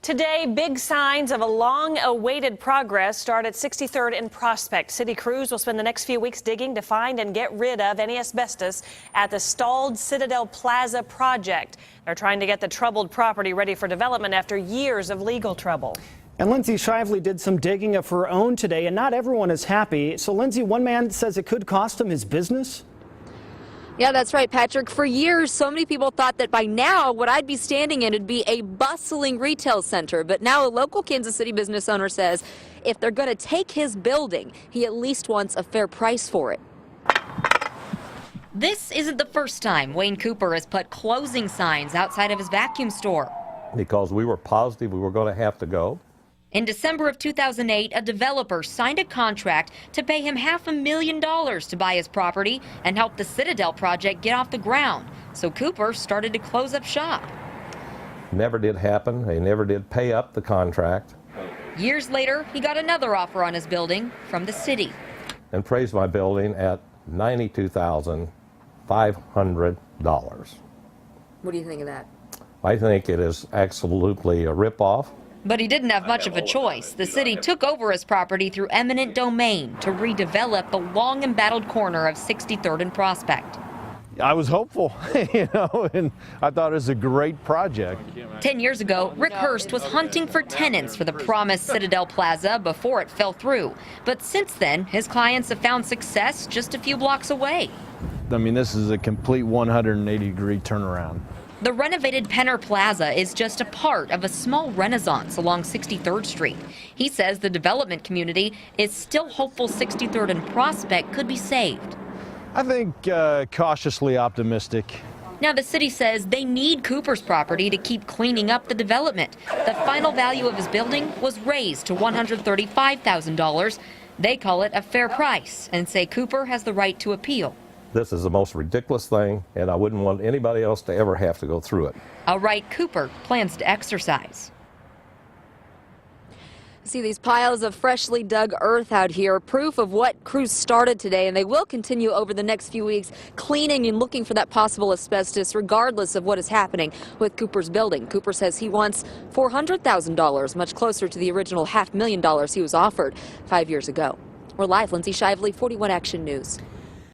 Today, big signs of a long-awaited progress start at 63rd and Prospect. City crews will spend the next few weeks digging to find and get rid of any asbestos at the stalled Citadel Plaza project. They're trying to get the troubled property ready for development after years of legal trouble. And Lindsay Shively did some digging of her own today, and not everyone is happy. So, Lindsay, one man says it could cost him his business. Yeah, that's right, Patrick. For years, so many people thought that by now what I'd be standing in would be a bustling retail center. But now a local Kansas City business owner says if they're going to take his building, he at least wants a fair price for it. This isn't the first time Wayne Cooper has put closing signs outside of his vacuum store. Because we were positive we were going to have to go. In December of 2008, a developer signed a contract to pay him $500,000 to buy his property and help the Citadel project get off the ground. So Cooper started to close up shop. Never did happen. They never did pay up the contract. Years later, he got another offer on his building from the city. And praised my building at $92,500. What do you think of that? I think it is absolutely a ripoff. But he didn't have much of a choice. The city took over his property through eminent domain to redevelop the long embattled corner of 63rd and Prospect. I was hopeful, and I thought it was a great project. 10 years ago, Rick Hurst was hunting for tenants for the promised Citadel Plaza before it fell through. But since then, his clients have found success just a few blocks away. I mean, this is a complete 180-degree turnaround. The renovated Penner Plaza is just a part of a small renaissance along 63rd Street. He says the development community is still hopeful 63rd and Prospect could be saved. I think cautiously optimistic. Now the city says they need Cooper's property to keep cleaning up the development. The final value of his building was raised to $135,000. They call it a fair price and say Cooper has the right to appeal. This is the most ridiculous thing, and I wouldn't want anybody else to ever have to go through it. A right Cooper plans to exercise. See these piles of freshly dug earth out here, proof of what crews started today, and they will continue over the next few weeks cleaning and looking for that possible asbestos regardless of what is happening with Cooper's building. Cooper says he wants $400,000, much closer to the original $500,000 he was offered 5 years ago. We're live, Lindsay Shively, 41 Action News.